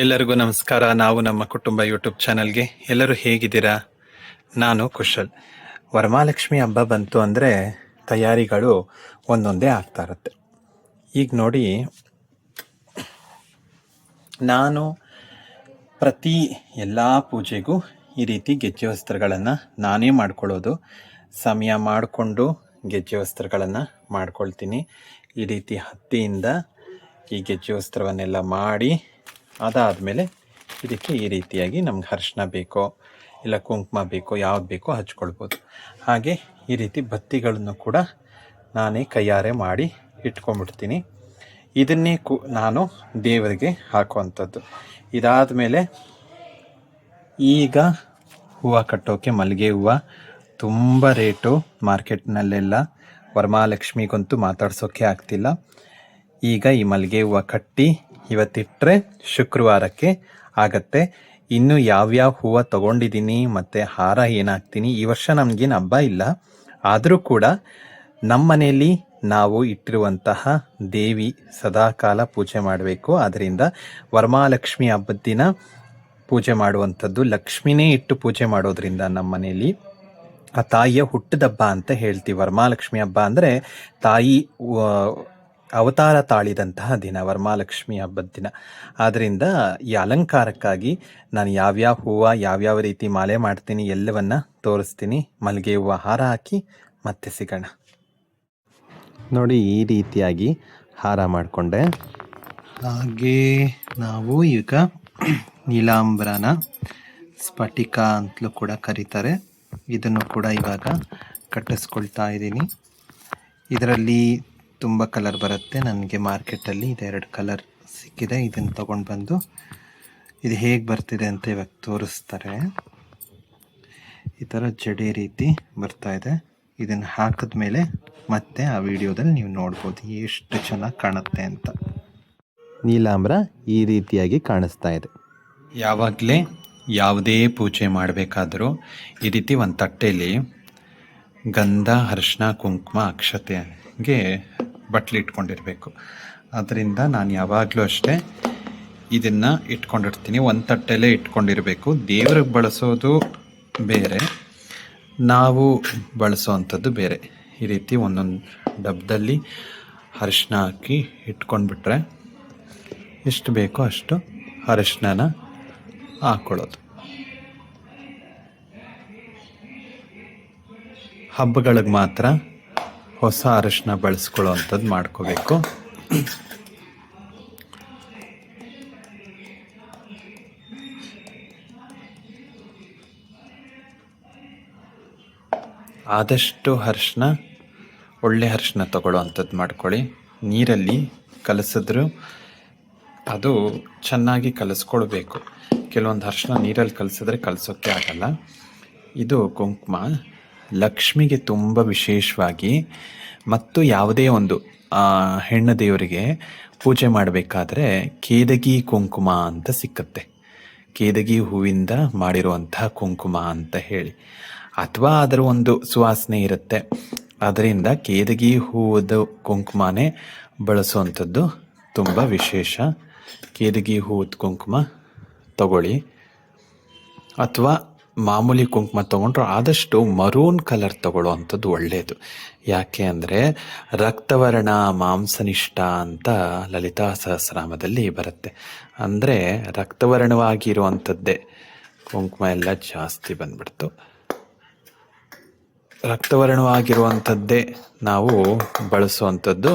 ಎಲ್ಲರಿಗೂ ನಮಸ್ಕಾರ. ನಾವು ನಮ್ಮ ಕುಟುಂಬ ಯೂಟ್ಯೂಬ್ ಚಾನಲ್ಗೆ ಎಲ್ಲರೂ ಹೇಗಿದ್ದೀರಾ? ನಾನು ಕುಶಲ್. ವರಮಹಾಲಕ್ಷ್ಮಿ ಹಬ್ಬ ಬಂತು ಅಂದರೆ ತಯಾರಿಗಳು ಒಂದೊಂದೇ ಆಗ್ತಾ ಇರುತ್ತೆ. ಈಗ ನೋಡಿ, ನಾನು ಪ್ರತಿ ಎಲ್ಲ ಪೂಜೆಗೂ ಈ ರೀತಿ ಗೆಜ್ಜೆ ವಸ್ತ್ರಗಳನ್ನು ನಾನೇ ಮಾಡ್ಕೊಳ್ಳೋದು. ಸಮಯ ಮಾಡಿಕೊಂಡು ಗೆಜ್ಜೆ ವಸ್ತ್ರಗಳನ್ನು ಮಾಡ್ಕೊಳ್ತೀನಿ. ಈ ರೀತಿ ಹತ್ತಿಯಿಂದ ಈ ಗೆಜ್ಜೆ ವಸ್ತ್ರವನ್ನೆಲ್ಲ ಮಾಡಿ, ಅದಾದಮೇಲೆ ಇದಕ್ಕೆ ಈ ರೀತಿಯಾಗಿ ನಮ್ಗೆ ಅರಿಶಿನ ಬೇಕೋ ಇಲ್ಲ ಕುಂಕುಮ ಬೇಕೋ ಯಾವ್ದು ಬೇಕೋ ಹಚ್ಕೊಳ್ಬೋದು. ಹಾಗೆ ಈ ರೀತಿ ಬತ್ತಿಗಳನ್ನು ಕೂಡ ನಾನೇ ಕೈಯಾರೆ ಮಾಡಿ ಇಟ್ಕೊಂಡ್ಬಿಡ್ತೀನಿ. ಇದನ್ನೇ ನಾನು ದೇವರಿಗೆ ಹಾಕುವಂಥದ್ದು. ಇದಾದ ಮೇಲೆ ಈಗ ಹೂವು ಕಟ್ಟೋಕ್ಕೆ ಮಲ್ಲಿಗೆ ಹೂವು ತುಂಬ ರೇಟು ಮಾರ್ಕೆಟ್ನಲ್ಲೆಲ್ಲ. ವರಮಹಾಲಕ್ಷ್ಮಿಗಂತೂ ಮಾತಾಡ್ಸೋಕ್ಕೆ ಆಗ್ತಿಲ್ಲ. ಈಗ ಈ ಮಲ್ಲಿಗೆ ಹೂವು ಕಟ್ಟಿ ಇವತ್ತಿಟ್ಟರೆ ಶುಕ್ರವಾರಕ್ಕೆ ಆಗತ್ತೆ. ಇನ್ನು ಯಾವ್ಯಾವ ಹೂವು ತೊಗೊಂಡಿದ್ದೀನಿ ಮತ್ತು ಹಾರ ಏನಾಗ್ತೀನಿ, ಈ ವರ್ಷ ನಮಗೇನು ಹಬ್ಬ ಇಲ್ಲ, ಆದರೂ ಕೂಡ ನಮ್ಮ ಮನೆಯಲ್ಲಿ ನಾವು ಇಟ್ಟಿರುವಂತಹ ದೇವಿ ಸದಾಕಾಲ ಪೂಜೆ ಮಾಡಬೇಕು. ಆದ್ದರಿಂದ ವರಮಹಾಲಕ್ಷ್ಮಿ ಹಬ್ಬದ ದಿನ ಪೂಜೆ ಮಾಡುವಂಥದ್ದು, ಲಕ್ಷ್ಮಿನೇ ಇಟ್ಟು ಪೂಜೆ ಮಾಡೋದ್ರಿಂದ ನಮ್ಮ ಮನೆಯಲ್ಲಿ ಆ ತಾಯಿಯ ಹುಟ್ಟಿದಬ್ಬ ಅಂತ ಹೇಳ್ತೀವಿ. ವರಮಹಾಲಕ್ಷ್ಮಿ ಹಬ್ಬ ಅಂದರೆ ತಾಯಿ ಅವತಾರ ತಾಳಿದಂತಹ ದಿನ ವರಮಹಾಲಕ್ಷ್ಮಿ ಹಬ್ಬದ ದಿನ. ಆದ್ದರಿಂದ ಈ ಅಲಂಕಾರಕ್ಕಾಗಿ ನಾನು ಯಾವ್ಯಾವ ಹೂವು ಯಾವ್ಯಾವ ರೀತಿ ಮಾಲೆ ಮಾಡ್ತೀನಿ ಎಲ್ಲವನ್ನ ತೋರಿಸ್ತೀನಿ. ಮಲ್ಲಿಗೆ ಹೂವು ಹಾರ ಹಾಕಿ ಮತ್ತೆ ಸಿಗೋಣ. ನೋಡಿ, ಈ ರೀತಿಯಾಗಿ ಹಾರ ಮಾಡಿಕೊಂಡೆ. ಹಾಗೆ ನಾವು ಈಗ ನೀಲಾಂಬರನ ಸ್ಫಟಿಕ ಅಂತಲೂ ಕೂಡ ಕರೀತಾರೆ, ಇದನ್ನು ಕೂಡ ಇವಾಗ ಕಟ್ಟಿಸ್ಕೊಳ್ತಾ ಇದ್ದೀನಿ. ಇದರಲ್ಲಿ ತುಂಬ ಕಲರ್ ಬರುತ್ತೆ. ನನಗೆ ಮಾರ್ಕೆಟಲ್ಲಿ ಇದೆರಡು ಕಲರ್ ಸಿಕ್ಕಿದೆ. ಇದನ್ನು ತೊಗೊಂಡು ಬಂದು ಇದು ಹೇಗೆ ಬರ್ತಿದೆ ಅಂತ ಇವಾಗ ತೋರಿಸ್ತಾರೆ. ಈ ಥರ ಜಡೆ ರೀತಿ ಬರ್ತಾ ಇದೆ. ಇದನ್ನು ಹಾಕಿದ ಮೇಲೆ ಮತ್ತೆ ಆ ವಿಡಿಯೋದಲ್ಲಿ ನೀವು ನೋಡ್ಬೋದು ಎಷ್ಟು ಚೆನ್ನಾಗಿ ಕಾಣುತ್ತೆ ಅಂತ. ನೀಲಾಂಬರ ಈ ರೀತಿಯಾಗಿ ಕಾಣಿಸ್ತಾ ಇದೆ. ಯಾವಾಗಲೇ ಯಾವುದೇ ಪೂಜೆ ಮಾಡಬೇಕಾದರೂ ಈ ರೀತಿ ಒಂದು ತಟ್ಟೆಯಲ್ಲಿ ಗಂಧ, ಅರಿಶಿನ, ಕುಂಕುಮ, ಅಕ್ಷತೆಗೆ ಬಟ್ಲು ಇಟ್ಕೊಂಡಿರಬೇಕು. ಅದರಿಂದ ನಾನು ಯಾವಾಗಲೂ ಅಷ್ಟೇ ಇದನ್ನು ಇಟ್ಕೊಂಡಿರ್ತೀನಿ. ಒಂದು ತಟ್ಟೆಯಲ್ಲೇ ಇಟ್ಕೊಂಡಿರಬೇಕು. ದೇವ್ರಿಗೆ ಬಳಸೋದು ಬೇರೆ, ನಾವು ಬಳಸೋವಂಥದ್ದು ಬೇರೆ. ಈ ರೀತಿ ಒಂದೊಂದು ಡಬ್ಬದಲ್ಲಿ ಅರಿಶಿನ ಹಾಕಿ ಇಟ್ಕೊಂಡ್ಬಿಟ್ರೆ ಎಷ್ಟು ಬೇಕೋ ಅಷ್ಟು ಅರಿಶಿನ ಹಾಕ್ಕೊಳ್ಳೋದು. ಹಬ್ಬಗಳಿಗೆ ಮಾತ್ರ ಹೊಸ ಅರಿಶಿನ ಬಳಸ್ಕೊಳ್ಳೋ ಅಂಥದ್ದು ಮಾಡ್ಕೋಬೇಕು. ಆದಷ್ಟು ಅರಿಶಿನ, ಒಳ್ಳೆ ಅರಿಶಿನ ತಗೊಳ್ಳೋ ಅಂಥದ್ದು ಮಾಡ್ಕೊಳ್ಳಿ. ನೀರಲ್ಲಿ ಕಲಸಿದ್ರು ಅದು ಚೆನ್ನಾಗಿ ಕಲಿಸ್ಕೊಳ್ಬೇಕು. ಕೆಲವೊಂದು ಅರಿಶಿನ ನೀರಲ್ಲಿ ಕಲಸಿದ್ರೆ ಕಲಸೋಕ್ಕೆ ಆಗಲ್ಲ. ಇದು ಕುಂಕುಮ ಲಕ್ಷ್ಮಿಗೆ ತುಂಬ ವಿಶೇಷವಾಗಿ, ಮತ್ತು ಯಾವುದೇ ಒಂದು ಹೆಣ್ಣು ದೇವರಿಗೆ ಪೂಜೆ ಮಾಡಬೇಕಾದ್ರೆ ಕೇದಗಿ ಕುಂಕುಮ ಅಂತ ಸಿಕ್ಕತ್ತೆ. ಕೇದಗಿ ಹೂವಿಂದ ಮಾಡಿರುವಂತಹ ಕುಂಕುಮ ಅಂತ ಹೇಳಿ, ಅಥವಾ ಅದರ ಒಂದು ಸುವಾಸನೆ ಇರುತ್ತೆ. ಅದರಿಂದ ಕೇದಗಿ ಹೂವದ ಕುಂಕುಮನೇ ಬಳಸುವಂಥದ್ದು ತುಂಬ ವಿಶೇಷ. ಕೇದಗಿ ಹೂವದ ಕುಂಕುಮ ತಗೊಳ್ಳಿ, ಅಥವಾ ಮಾಮೂಲಿ ಕುಂಕುಮ ತೊಗೊಂಡ್ರು ಆದಷ್ಟು ಮರೂನ್ ಕಲರ್ ತಗೊಳ್ಳೋ ಅಂಥದ್ದು ಒಳ್ಳೆಯದು. ಯಾಕೆ ಅಂದರೆ ರಕ್ತವರ್ಣ ಮಾಂಸನಿಷ್ಠ ಅಂತ ಲಲಿತಾ ಸಹಸ್ರನಾಮದಲ್ಲಿ ಬರುತ್ತೆ. ಅಂದರೆ ರಕ್ತವರ್ಣವಾಗಿರುವಂಥದ್ದೇ ಕುಂಕುಮ ಎಲ್ಲ ಜಾಸ್ತಿ ಬಂದ್ಬಿಡ್ತು. ರಕ್ತವರ್ಣವಾಗಿರುವಂಥದ್ದೇ ನಾವು ಬಳಸುವಂಥದ್ದು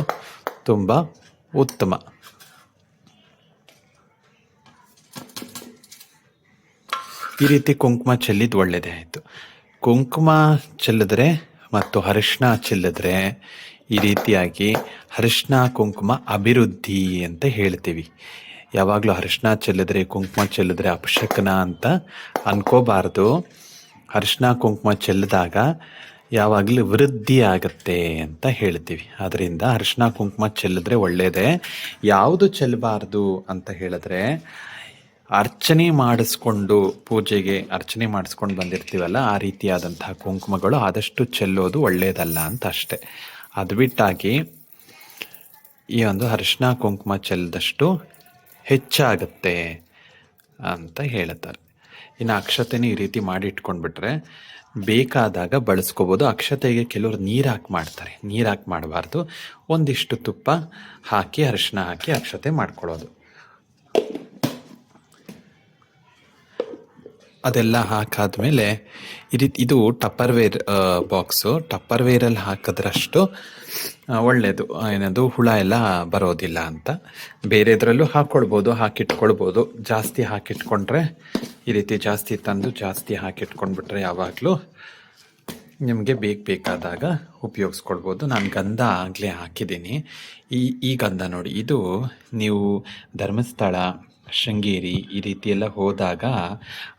ತುಂಬ ಉತ್ತಮ. ಈ ರೀತಿ ಕುಂಕುಮ ಚೆಲ್ಲಿದ್ದು ಒಳ್ಳೆಯದೇ ಆಯಿತು. ಕುಂಕುಮ ಚೆಲ್ಲಿದ್ರೆ ಮತ್ತು ಅರಿಶಿನ ಚೆಲ್ಲಿದ್ರೆ ಈ ರೀತಿಯಾಗಿ ಅರಿಶಿನ ಕುಂಕುಮ ಅಭಿವೃದ್ಧಿ ಅಂತ ಹೇಳ್ತೀವಿ. ಯಾವಾಗಲೂ ಅರಿಶಿನ ಚೆಲ್ಲಿದ್ರೆ ಕುಂಕುಮ ಚೆಲ್ಲಿದ್ರೆ ಅಪಶಕನ ಅಂತ ಅನ್ಕೋಬಾರ್ದು. ಅರಿಶಿನ ಕುಂಕುಮ ಚೆಲ್ಲಿದಾಗ ಯಾವಾಗಲೂ ವೃದ್ಧಿ ಆಗುತ್ತೆ ಅಂತ ಹೇಳ್ತೀವಿ. ಅದರಿಂದ ಅರಿಶಿನ ಕುಂಕುಮ ಚೆಲ್ಲಿದ್ರೆ ಒಳ್ಳೆಯದೇ. ಯಾವುದು ಚೆಲ್ಲಬಾರ್ದು ಅಂತ ಹೇಳಿದ್ರೆ, ಅರ್ಚನೆ ಮಾಡಿಸ್ಕೊಂಡು ಪೂಜೆಗೆ ಅರ್ಚನೆ ಮಾಡಿಸ್ಕೊಂಡು ಬಂದಿರ್ತೀವಲ್ಲ, ಆ ರೀತಿಯಾದಂತಹ ಕುಂಕುಮಗಳು ಆದಷ್ಟು ಚೆಲ್ಲೋದು ಒಳ್ಳೆಯದಲ್ಲ ಅಂತ ಅಷ್ಟೆ. ಅದು ಬಿಟ್ಟಾಗಿ ಈ ಒಂದು ಅರಿಶಿನ ಕುಂಕುಮ ಚೆಲ್ಲಿದಷ್ಟು ಹೆಚ್ಚಾಗುತ್ತೆ ಅಂತ ಹೇಳ್ತಾರೆ. ಇನ್ನು ಅಕ್ಷತೆನೂ ಈ ರೀತಿ ಮಾಡಿ ಇಟ್ಕೊಂಡ್ಬಿಟ್ರೆ ಬೇಕಾದಾಗ ಬಳಸ್ಕೋಬೋದು. ಅಕ್ಷತೆಗೆ ಕೆಲವರು ನೀರು ಹಾಕಿ ಮಾಡ್ತಾರೆ, ನೀರು ಹಾಕಿ ಮಾಡಬಾರ್ದು. ಒಂದಿಷ್ಟು ತುಪ್ಪ ಹಾಕಿ ಅರಿಶಿನ ಹಾಕಿ ಅಕ್ಷತೆ ಮಾಡ್ಕೊಳ್ಳೋದು. ಅದೆಲ್ಲ ಹಾಕಾದ್ಮೇಲೆ ಇದು ಟಪ್ಪರ್ವೇರ್ ಬಾಕ್ಸು. ಟಪ್ಪರ್ವೇರಲ್ಲಿ ಹಾಕಿದ್ರಷ್ಟು ಒಳ್ಳೆಯದು, ಏನದು ಹುಳ ಎಲ್ಲ ಬರೋದಿಲ್ಲ ಅಂತ. ಬೇರೆದ್ರಲ್ಲೂ ಹಾಕ್ಕೊಳ್ಬೋದು, ಹಾಕಿಟ್ಕೊಳ್ಬೋದು. ಜಾಸ್ತಿ ಹಾಕಿಟ್ಕೊಂಡ್ರೆ ಈ ರೀತಿ ಜಾಸ್ತಿ ತಂದು ಜಾಸ್ತಿ ಹಾಕಿಟ್ಕೊಂಡ್ಬಿಟ್ರೆ ಯಾವಾಗಲೂ ನಿಮಗೆ ಬೇಕಾದಾಗ ಉಪಯೋಗಿಸ್ಕೊಳ್ಬೋದು. ನಾನು ಗಂಧ ಆಗಲೇ ಹಾಕಿದ್ದೀನಿ. ಈ ಗಂಧ ನೋಡಿ, ಇದು ನೀವು ಧರ್ಮಸ್ಥಳ, ಶೃಂಗೇರಿ ಈ ರೀತಿ ಎಲ್ಲ ಹೋದಾಗ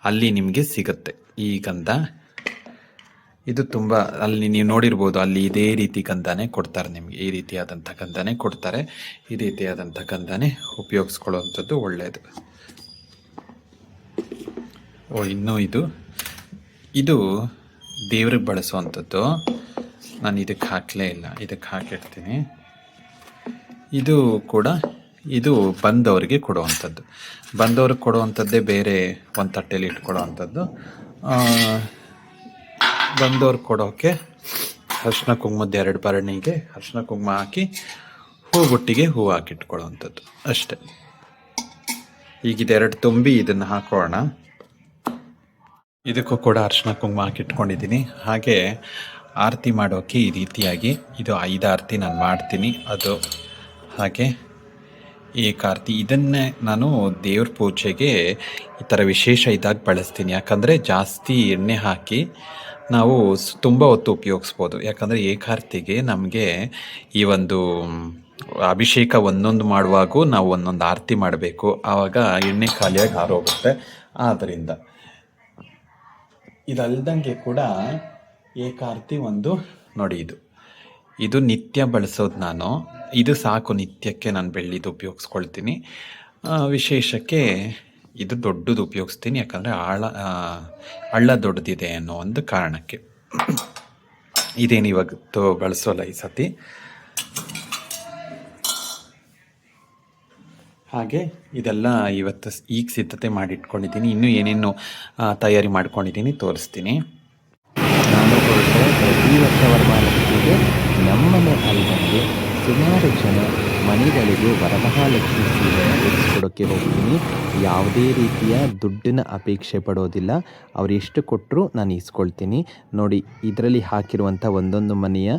ಅಲ್ಲಿ ನಿಮಗೆ ಸಿಗುತ್ತೆ ಈ ಗಂಧ. ಇದು ತುಂಬ ಅಲ್ಲಿ ನೀವು ನೋಡಿರ್ಬೋದು, ಅಲ್ಲಿ ಇದೇ ರೀತಿ ಗಂಧನೇ ಕೊಡ್ತಾರೆ ನಿಮಗೆ. ಈ ರೀತಿಯಾದಂಥ ಗಂಧನೇ ಕೊಡ್ತಾರೆ. ಈ ರೀತಿಯಾದಂಥ ಗಂಧನೇ ಉಪಯೋಗಿಸ್ಕೊಳ್ಳುವಂಥದ್ದು ಒಳ್ಳೆಯದು. ಇನ್ನೂ ಇದು ದೇವ್ರಿಗೆ ಬಳಸುವಂಥದ್ದು. ನಾನು ಇದಕ್ಕೆ ಹಾಕಲೇ ಇಲ್ಲ, ಇದಕ್ಕೆ ಹಾಕಿಡ್ತೀನಿ. ಇದು ಕೂಡ ಬಂದವರಿಗೆ ಕೊಡುವಂಥದ್ದು. ಬಂದವ್ರಿಗೆ ಕೊಡುವಂಥದ್ದೇ ಬೇರೆ ಒಂದು ತಟ್ಟೆಯಲ್ಲಿ ಇಟ್ಕೊಳ್ಳೋವಂಥದ್ದು. ಬಂದವ್ರಿಗೆ ಕೊಡೋಕ್ಕೆ ಅರಿಶಿನ ಕುಂಕುಮದ 2 ಭರಣಿಗೆ ಅರಿಶಿನ ಕುಂಕುಮ ಹಾಕಿ ಹೂಗುಟ್ಟಿಗೆ ಹೂ ಹಾಕಿಟ್ಕೊಳ್ಳೋವಂಥದ್ದು ಅಷ್ಟೆ. ಈಗ ಇದೆರಡು ತುಂಬಿ ಇದನ್ನು ಹಾಕೋಣ. ಇದಕ್ಕೂ ಕೂಡ ಅರಿಶಿನ ಕುಂಕುಮ ಹಾಕಿಟ್ಕೊಂಡಿದ್ದೀನಿ. ಹಾಗೆ ಆರತಿ ಮಾಡೋಕ್ಕೆ ಈ ರೀತಿಯಾಗಿ ಇದು 5 ಆರತಿ ನಾನು ಮಾಡ್ತೀನಿ. ಅದು ಹಾಗೆ ಏಕಾರತಿ. ಇದನ್ನೇ ನಾನು ದೇವ್ರ ಪೂಜೆಗೆ ಈ ಥರ ವಿಶೇಷ ಇದಾಗಿ ಬಳಸ್ತೀನಿ. ಯಾಕಂದರೆ ಜಾಸ್ತಿ ಎಣ್ಣೆ ಹಾಕಿ ನಾವು ತುಂಬ ಹೊತ್ತು ಉಪಯೋಗಿಸ್ಬೋದು. ಯಾಕಂದರೆ ಏಕಾರತಿಗೆ ನಮಗೆ ಈ ಒಂದು ಅಭಿಷೇಕ ಒಂದೊಂದು ಮಾಡುವಾಗೂ ನಾವು ಒಂದೊಂದು ಆರತಿ ಮಾಡಬೇಕು. ಆವಾಗ ಎಣ್ಣೆ ಖಾಲಿಯಾಗಿ ಆರೋಗುತ್ತೆ. ಆದ್ದರಿಂದ ಇದಲ್ದಂಗೆ ಕೂಡ ಏಕಾರತಿ ಒಂದು ನೋಡಿ, ಇದು ನಿತ್ಯ ಬಳಸೋದು ನಾನು. ಇದು ಸಾಕು, ನಿತ್ಯಕ್ಕೆ ನಾನು ಬೆಳ್ಳಿದು ಉಪಯೋಗಿಸ್ಕೊಳ್ತೀನಿ. ವಿಶೇಷಕ್ಕೆ ಇದು ದೊಡ್ಡದು ಉಪಯೋಗಿಸ್ತೀನಿ, ಯಾಕಂದರೆ ಹಳ್ಳ ದೊಡ್ಡದಿದೆ ಅನ್ನೋ ಒಂದು ಕಾರಣಕ್ಕೆ. ಇದೇನು ಇವತ್ತು ಬಳಸೋಲ್ಲ ಈ ಸತಿ. ಹಾಗೆ ಇದೆಲ್ಲ ಇವತ್ತು ಈಗ ಸಿದ್ಧತೆ ಮಾಡಿಟ್ಕೊಂಡಿದ್ದೀನಿ. ಇನ್ನೂ ಏನೇನು ತಯಾರಿ ಮಾಡ್ಕೊಂಡಿದ್ದೀನಿ ತೋರಿಸ್ತೀನಿ. ನಾನು ಹೊರಟೆ ಪ್ರತಿ ವರ್ಷ ವರಮಹಾಲಕ್ಷ್ಮಿಗೆ ನಮ್ಮನೆ ಅಲ್ದಂಗೆ ಸುಮಾರು ಜನ ಮನೆಗಳಿಗೆ ವರಮಹಾಲಕ್ಷ್ಮಿ ಸೀರೆಯನ್ನು ತೆಗೆಸ್ಕೊಡೋಕ್ಕೆ ಹೋಗ್ತೀನಿ. ಯಾವುದೇ ರೀತಿಯ ದುಡ್ಡಿನ ಅಪೇಕ್ಷೆ ಪಡೋದಿಲ್ಲ. ಅವ್ರು ಎಷ್ಟು ಕೊಟ್ಟರು ನಾನು ಇಸ್ಕೊಳ್ತೀನಿ. ನೋಡಿ, ಇದರಲ್ಲಿ ಹಾಕಿರುವಂಥ ಒಂದೊಂದು ಮನೆಯ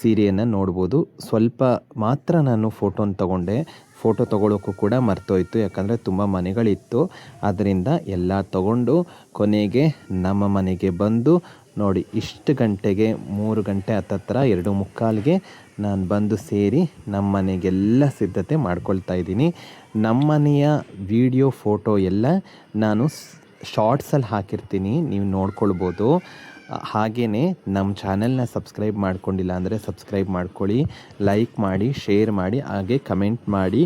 ಸೀರೆಯನ್ನು ನೋಡ್ಬೋದು. ಸ್ವಲ್ಪ ಮಾತ್ರ ನಾನು ಫೋಟೋನ ತಗೊಂಡೆ. ಫೋಟೋ ತೊಗೊಳೋಕ್ಕೂ ಕೂಡ ಮರ್ತೋಯ್ತು, ಯಾಕಂದರೆ ತುಂಬ ಮನೆಗಳಿತ್ತು. ಆದ್ದರಿಂದ ಎಲ್ಲ ತಗೊಂಡು ಕೊನೆಗೆ ನಮ್ಮ ಮನೆಗೆ ಬಂದು ನೋಡಿ, ಇಷ್ಟು ಗಂಟೆಗೆ 3 ಗಂಟೆ ಹತ್ತತ್ರ 2:45ಗೆ ನಾನು ಬಂದು ಸೇರಿ ನಮ್ಮ ಮನೆಗೆಲ್ಲ ಸಿದ್ಧತೆ ಮಾಡ್ಕೊಳ್ತಾ ಇದ್ದೀನಿ. ನಮ್ಮ ಮನೆಯ ವಿಡಿಯೋ ಫೋಟೋ ಎಲ್ಲ ನಾನು ಶಾರ್ಟ್ಸಲ್ಲಿ ಹಾಕಿರ್ತೀನಿ, ನೀವು ನೋಡ್ಕೊಳ್ಬೋದು. ಹಾಗೆಯೇ ನಮ್ಮ ಚಾನೆಲ್ನ ಸಬ್ಸ್ಕ್ರೈಬ್ ಮಾಡ್ಕೊಂಡಿಲ್ಲ ಅಂದರೆ ಸಬ್ಸ್ಕ್ರೈಬ್ ಮಾಡ್ಕೊಳ್ಳಿ, ಲೈಕ್ ಮಾಡಿ, ಶೇರ್ ಮಾಡಿ, ಹಾಗೆ ಕಮೆಂಟ್ ಮಾಡಿ.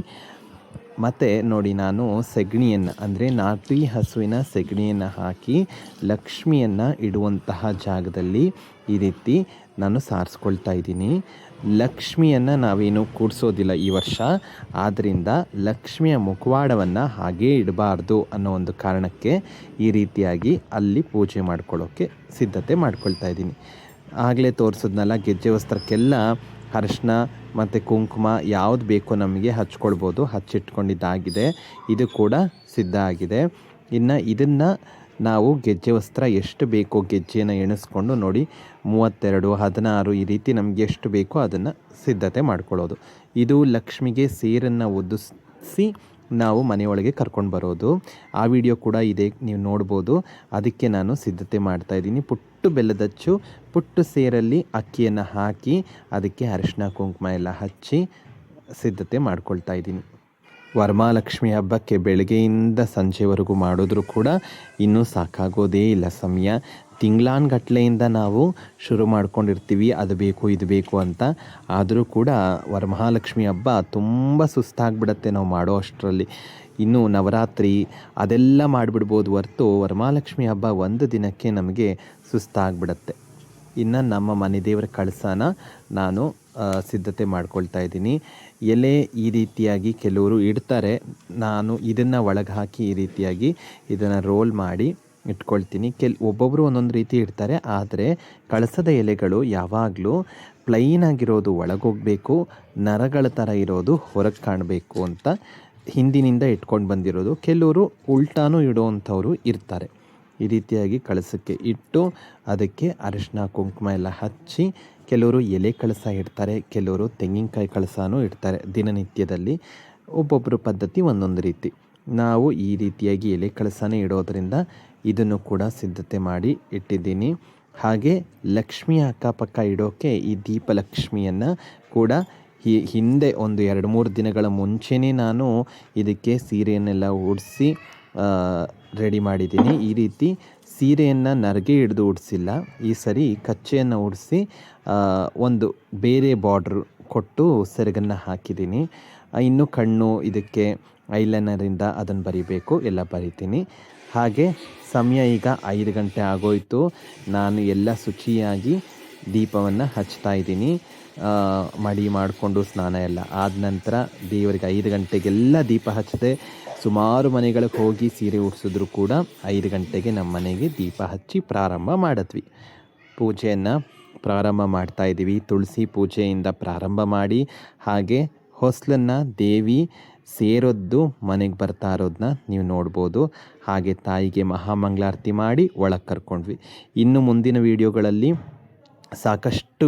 ಮತ್ತು ನೋಡಿ, ನಾನು ಸೆಗಣಿಯನ್ನು ಅಂದರೆ ನಾಟಿ ಹಸುವಿನ ಸೆಗಣಿಯನ್ನು ಹಾಕಿ ಲಕ್ಷ್ಮಿಯನ್ನು ಇಡುವಂತಹ ಜಾಗದಲ್ಲಿ ಈ ರೀತಿ ನಾನು ಸಾರಿಸ್ಕೊಳ್ತಾ ಇದ್ದೀನಿ. ಲಕ್ಷ್ಮಿಯನ್ನು ನಾವೇನು ಕೂಡಿಸೋದಿಲ್ಲ ಈ ವರ್ಷ. ಆದ್ದರಿಂದ ಲಕ್ಷ್ಮಿಯ ಮುಖವಾಡವನ್ನು ಹಾಗೇ ಇಡಬಾರ್ದು ಅನ್ನೋ ಒಂದು ಕಾರಣಕ್ಕೆ ಈ ರೀತಿಯಾಗಿ ಅಲ್ಲಿ ಪೂಜೆ ಮಾಡ್ಕೊಳ್ಳೋಕ್ಕೆ ಸಿದ್ಧತೆ ಮಾಡ್ಕೊಳ್ತಾ ಇದ್ದೀನಿ. ಆಗಲೇ ತೋರಿಸಿದ್ನಲ್ಲ, ಗೆಜ್ಜೆ ವಸ್ತ್ರಕ್ಕೆಲ್ಲ ಅರಿಶಿನ ಮತ್ತು ಕುಂಕುಮ ಯಾವುದು ಬೇಕೋ ನಮಗೆ ಹಚ್ಕೊಳ್ಬೋದು. ಹಚ್ಚಿಟ್ಕೊಂಡಿದ್ದಾಗಿದೆ. ಇದು ಕೂಡ ಸಿದ್ಧ ಆಗಿದೆ. ಇನ್ನು ಇದನ್ನು ನಾವು ಗೆಜ್ಜೆ ವಸ್ತ್ರ ಎಷ್ಟು ಬೇಕೋ ಗೆಜ್ಜೆಯನ್ನು ಎಣಿಸ್ಕೊಂಡು ನೋಡಿ 32, 16 ಈ ರೀತಿ ನಮಗೆ ಎಷ್ಟು ಬೇಕೋ ಅದನ್ನು ಸಿದ್ಧತೆ ಮಾಡ್ಕೊಳ್ಳೋದು. ಇದು ಲಕ್ಷ್ಮಿಗೆ ಸೇರನ್ನು ಒದಿಸಿ ನಾವು ಮನೆಯೊಳಗೆ ಕರ್ಕೊಂಡು ಬರೋದು. ಆ ವಿಡಿಯೋ ಕೂಡ ಇದೆ, ನೀವು ನೋಡ್ಬೋದು. ಅದಕ್ಕೆ ನಾನು ಸಿದ್ಧತೆ ಮಾಡ್ತಾಯಿದ್ದೀನಿ. ಪುಟ್ಟು ಬೆಲ್ಲದಚ್ಚು, ಪುಟ್ಟು ಸೇರಲ್ಲಿ ಅಕ್ಕಿಯನ್ನು ಹಾಕಿ ಅದಕ್ಕೆ ಅರಿಶಿನ ಕುಂಕುಮ ಎಲ್ಲ ಹಚ್ಚಿ ಸಿದ್ಧತೆ ಮಾಡ್ಕೊಳ್ತಾ ಇದ್ದೀನಿ. ವರಮಹಾಲಕ್ಷ್ಮಿ ಹಬ್ಬಕ್ಕೆ ಬೆಳಗ್ಗೆಯಿಂದ ಸಂಜೆವರೆಗೂ ಮಾಡಿದ್ರೂ ಕೂಡ ಇನ್ನೂ ಸಾಕಾಗೋದೇ ಇಲ್ಲ ಸಮಯ. ತಿಂಗಳಾನ್ಗಟ್ಲೆಯಿಂದ ನಾವು ಶುರು ಮಾಡ್ಕೊಂಡಿರ್ತೀವಿ, ಅದು ಬೇಕು ಇದು ಬೇಕು ಅಂತ. ಆದರೂ ಕೂಡ ವರಮಹಾಲಕ್ಷ್ಮಿ ಹಬ್ಬ ತುಂಬ ಸುಸ್ತಾಗ್ಬಿಡತ್ತೆ ನಾವು ಮಾಡೋ ಅಷ್ಟರಲ್ಲಿ. ಇನ್ನು ನವರಾತ್ರಿ ಅದೆಲ್ಲ ಮಾಡಿಬಿಡ್ಬೋದು ಹೊರ್ತು ವರಮಹಾಲಕ್ಷ್ಮಿ ಹಬ್ಬ ಒಂದು ದಿನಕ್ಕೆ ನಮಗೆ ಸುಸ್ತಾಗ್ಬಿಡತ್ತೆ. ಇನ್ನು ನಮ್ಮ ಮನೆ ದೇವರ ಕಳಸನ ನಾನು ಸಿದ್ಧತೆ ಮಾಡ್ಕೊಳ್ತಾ ಇದ್ದೀನಿ. ಎಲೆ ಈ ರೀತಿಯಾಗಿ ಕೆಲವರು ಇಡ್ತಾರೆ. ನಾನು ಇದನ್ನು ಒಳಗೆ ಹಾಕಿ ಈ ರೀತಿಯಾಗಿ ಇದನ್ನು ರೋಲ್ ಮಾಡಿ ಇಟ್ಕೊಳ್ತೀನಿ. ಒಬ್ಬೊಬ್ಬರು ಒಂದೊಂದು ರೀತಿ ಇಡ್ತಾರೆ. ಆದರೆ ಕಳಸದ ಎಲೆಗಳು ಯಾವಾಗಲೂ ಪ್ಲೈನ್ ಆಗಿರೋದು ಒಳಗೋಗಬೇಕು, ನರಗಳ ಥರ ಇರೋದು ಹೊರಗೆ ಕಾಣಬೇಕು ಅಂತ ಹಿಂದಿನಿಂದ ಇಟ್ಕೊಂಡು ಬಂದಿರೋದು. ಕೆಲವರು ಉಲ್ಟಾನೂ ಇಡುವಂಥವ್ರು ಇರ್ತಾರೆ. ಈ ರೀತಿಯಾಗಿ ಕಳಸಕ್ಕೆ ಇಟ್ಟು ಅದಕ್ಕೆ ಅರಿಶಿನ ಕುಂಕುಮ ಎಲ್ಲ ಹಚ್ಚಿ ಕೆಲವರು ಎಲೆ ಕಳಸ ಇಡ್ತಾರೆ, ಕೆಲವರು ತೆಂಗಿನಕಾಯಿ ಕಳಸನೂ ಇಡ್ತಾರೆ. ದಿನನಿತ್ಯದಲ್ಲಿ ಒಬ್ಬೊಬ್ಬರ ಪದ್ಧತಿ ಒಂದೊಂದು ರೀತಿ. ನಾವು ಈ ರೀತಿಯಾಗಿ ಎಲೆ ಕಳಸನೇ ಇಡೋದರಿಂದ ಇದನ್ನು ಕೂಡ ಸಿದ್ಧತೆ ಮಾಡಿ ಇಟ್ಟಿದ್ದೀನಿ. ಹಾಗೆ ಲಕ್ಷ್ಮಿಯ ಅಕ್ಕಪಕ್ಕ ಇಡೋಕ್ಕೆ ಈ ದೀಪಲಕ್ಷ್ಮಿಯನ್ನು ಕೂಡ ಹಿಂದೆ ಒಂದು 2-3 ದಿನಗಳ ಮುಂಚೆನೇ ನಾನು ಇದಕ್ಕೆ ಸೀರೆಯನ್ನೆಲ್ಲ ಉಡಿಸಿ ರೆಡಿ ಮಾಡಿದ್ದೀನಿ. ಈ ರೀತಿ ಸೀರೆಯನ್ನು ನರಿಗೆ ಹಿಡಿದು ಉಡಿಸಿಲ್ಲ, ಈ ಸರಿ ಕಚ್ಚೆಯನ್ನು ಉಡಿಸಿ ಒಂದು ಬೇರೆ ಬಾರ್ಡ್ರ್ ಕೊಟ್ಟು ಸೆರಗನ್ನು ಹಾಕಿದ್ದೀನಿ. ಇನ್ನು ಕಣ್ಣು ಇದಕ್ಕೆ ಐಲೈನರಿಂದ ಅದನ್ನು ಬರಿಬೇಕು, ಎಲ್ಲ ಬರಿತೀನಿ. ಹಾಗೆ ಸಮಯ ಈಗ 5 ಗಂಟೆ ಆಗೋಯಿತು. ನಾನು ಎಲ್ಲ ಶುಚಿಯಾಗಿ ದೀಪವನ್ನು ಹಚ್ತಾ ಇದ್ದೀನಿ. ಮಡಿ ಮಾಡಿಕೊಂಡು ಸ್ನಾನ ಎಲ್ಲ ಆದ ನಂತರ ದೇವರಿಗೆ 5 ಗಂಟೆಗೆಲ್ಲ ದೀಪ ಹಚ್ಚದೆ ಸುಮಾರು ಮನೆಗಳಿಗೆ ಹೋಗಿ ಸೀರೆ ಉಡಿಸಿದ್ರು ಕೂಡ 5 ಗಂಟೆಗೆ ನಮ್ಮ ಮನೆಗೆ ದೀಪ ಹಚ್ಚಿ ಪ್ರಾರಂಭ ಮಾಡಿದ್ವಿ. ಪೂಜೆಯನ್ನು ಪ್ರಾರಂಭ ಮಾಡ್ತಾಯಿದ್ದೀವಿ. ತುಳಸಿ ಪೂಜೆಯಿಂದ ಪ್ರಾರಂಭ ಮಾಡಿ ಹಾಗೆ ಹೊಸ್ಲನ್ನು ದೇವಿ ಸೇರೋದು ಮನೆಗೆ ಬರ್ತಾ ಇರೋದನ್ನ ನೀವು ನೋಡ್ಬೋದು. ಹಾಗೆ ತಾಯಿಗೆ ಮಹಾಮಂಗಳಾರತಿ ಮಾಡಿ ಒಳಗೆ ಕರ್ಕೊಂಡ್ವಿ. ಇನ್ನು ಮುಂದಿನ ವೀಡಿಯೋಗಳಲ್ಲಿ ಸಾಕಷ್ಟು